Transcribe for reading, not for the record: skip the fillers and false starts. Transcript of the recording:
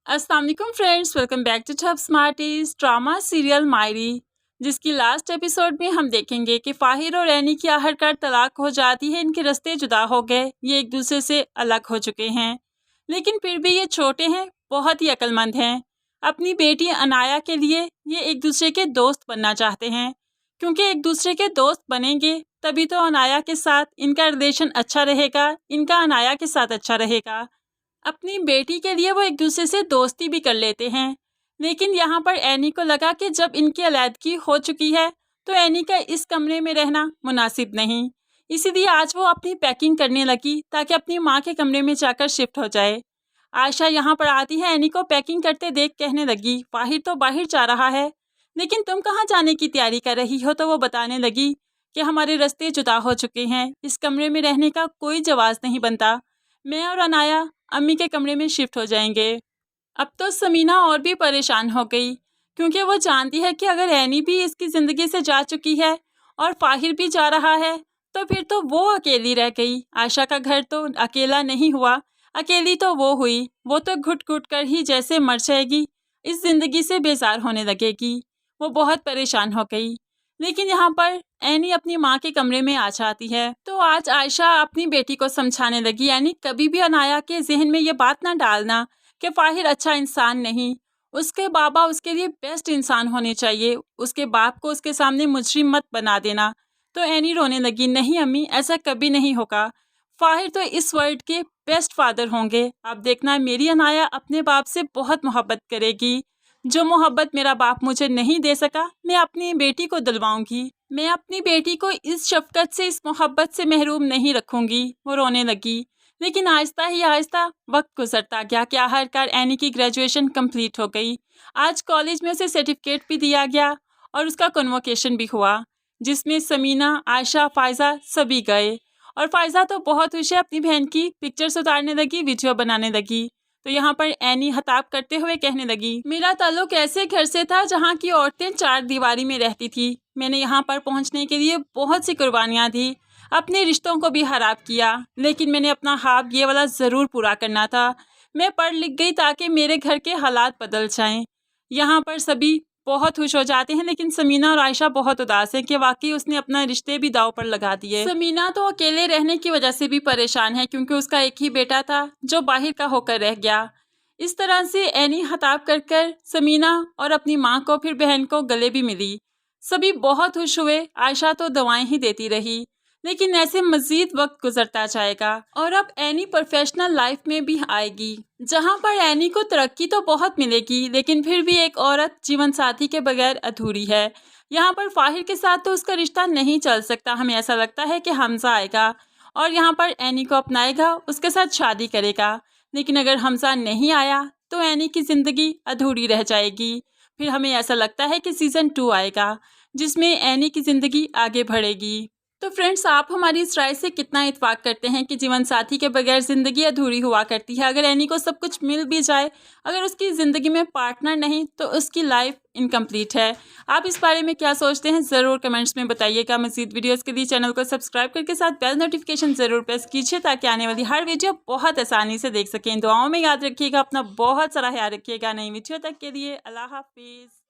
अस्सलाम वालेकुम friends, welcome back to top smarties. Drama serial Mayri, जिसकी लास्ट एपिसोड में हम देखेंगे कि फाहिर और एनी की आखिरकार तलाक हो जाती है। इनके रास्ते जुदा हो गए, ये एक दूसरे से अलग हो चुके हैं, लेकिन फिर भी ये छोटे हैं, बहुत ही अक्लमंद हैं। अपनी बेटी अनाया के लिए ये एक दूसरे के दोस्त बनना चाहते हैं, क्योंकि एक दूसरे के दोस्त बनेंगे तभी तो अनाया के साथ इनका रिलेशन अच्छा रहेगा, इनका अनाया के साथ अच्छा रहेगा। अपनी बेटी के लिए वो एक दूसरे से दोस्ती भी कर लेते हैं, लेकिन यहाँ पर एनी को लगा कि जब इनकी अलैदगी हो चुकी है तो एनी का इस कमरे में रहना मुनासिब नहीं। इसीलिए आज वो अपनी पैकिंग करने लगी ताकि अपनी माँ के कमरे में जाकर शिफ्ट हो जाए। आयशा यहाँ पर आती है, एनी को पैकिंग करते देख कहने लगी, फाहिर तो बाहर जा रहा है, लेकिन तुम कहाँ जाने की तैयारी कर रही हो? तो वो बताने लगी कि हमारे रास्ते जुदा हो चुके हैं, इस कमरे में रहने का कोई जवाब नहीं बनता, मैं और अनाया अम्मी के कमरे में शिफ्ट हो जाएंगे। अब तो समीना और भी परेशान हो गई, क्योंकि वो जानती है कि अगर एनी भी इसकी ज़िंदगी से जा चुकी है और फाहिर भी जा रहा है तो फिर तो वो अकेली रह गई। आयशा का घर तो अकेला नहीं हुआ, अकेली तो वो हुई, वो तो घुट घुट कर ही जैसे मर जाएगी, इस ज़िंदगी से बेजार होने लगेगी। वो बहुत परेशान हो गई, लेकिन यहाँ पर एनी अपनी माँ के कमरे में आ जाती है। तो आज आयशा अपनी बेटी को समझाने लगी, एनी कभी भी अनाया के जहन में ये बात ना डालना कि फाहिर अच्छा इंसान नहीं, उसके बाबा उसके लिए बेस्ट इंसान होने चाहिए, उसके बाप को उसके सामने मुजरिम मत बना देना। तो एनी रोने लगी, नहीं अम्मी, ऐसा कभी नहीं होगा, फाहिर तो इस वर्ल्ड के बेस्ट फादर होंगे, आप देखना मेरी अनाया अपने बाप से बहुत मोहब्बत करेगी, जो मोहब्बत मेरा बाप मुझे नहीं दे सका मैं अपनी बेटी को दिलवाऊंगी, मैं अपनी बेटी को इस शफकत से, इस मोहब्बत से महरूम नहीं रखूंगी। वो रोने लगी, लेकिन आहिस्ता ही आहिस्ता वक्त गुजरता गया कि आखिरकार एनी की ग्रेजुएशन कंप्लीट हो गई। आज कॉलेज में उसे सर्टिफिकेट भी दिया गया और उसका कन्वोकेशन भी हुआ, जिसमें समीना, आयशा, फायजा सभी गए। और फायजा तो बहुत खुश है, अपनी बहन की पिक्चर्स उतारने लगी, वीडियो बनाने लगी। तो यहाँ पर एनी हताब करते हुए कहने लगी, मेरा ताल्लुक ऐसे घर से था जहाँ की औरतें चार दीवारी में रहती थी, मैंने यहाँ पर पहुँचने के लिए बहुत सी कुर्बानियाँ दी, अपने रिश्तों को भी खराब किया, लेकिन मैंने अपना ख्वाब ये वाला ज़रूर पूरा करना था। मैं पढ़ लिख गई ताकि मेरे घर के हालात बदल जाएं। यहाँ पर सभी बहुत खुश हो जाते हैं, लेकिन समीना और आयशा बहुत उदास हैं कि वाकई उसने अपना रिश्ते भी दाव पर लगा दिए। समीना तो अकेले रहने की वजह से भी परेशान है, क्योंकि उसका एक ही बेटा था जो बाहर का होकर रह गया। इस तरह से एनी हताब कर कर समीना और अपनी माँ को, फिर बहन को गले भी मिली। सभी बहुत खुश हुए, आयशा तो दवाएं ही देती रही, लेकिन ऐसे मजीद वक्त गुजरता जाएगा और अब एनी प्रोफेशनल लाइफ में भी आएगी, जहां पर एनी को तरक्की तो बहुत मिलेगी, लेकिन फिर भी एक औरत जीवन साथी के बगैर अधूरी है। यहाँ पर फाहिर के साथ तो उसका रिश्ता नहीं चल सकता, हमें ऐसा लगता है कि हमजा आएगा और यहाँ पर एनी को अपनाएगा, उसके साथ शादी करेगा, लेकिन अगर हमजा नहीं आया तो एनी की ज़िंदगी अधूरी रह जाएगी। फिर हमें ऐसा लगता है कि सीज़न 2 आएगा, जिसमें एनी की ज़िंदगी आगे बढ़ेगी। तो फ्रेंड्स, आप हमारी इस राय से कितना इत्फाक करते हैं कि जीवन साथी के बगैर ज़िंदगी अधूरी हुआ करती है? अगर एनी को सब कुछ मिल भी जाए, अगर उसकी ज़िंदगी में पार्टनर नहीं तो उसकी लाइफ इनकम्प्लीट है। आप इस बारे में क्या सोचते हैं, ज़रूर कमेंट्स में बताइएगा। मज़ीद वीडियोज़ के लिए चैनल को सब्सक्राइब करके साथ बेल नोटिफिकेशन ज़रूर प्रेस कीजिए, ताकि आने वाली हर वीडियो बहुत आसानी से देख सकें। दुआओं में याद रखिएगा, अपना बहुत सारा ख्याल रखिएगा। नई वीडियो तक के लिए अल्लाह हाफिज़।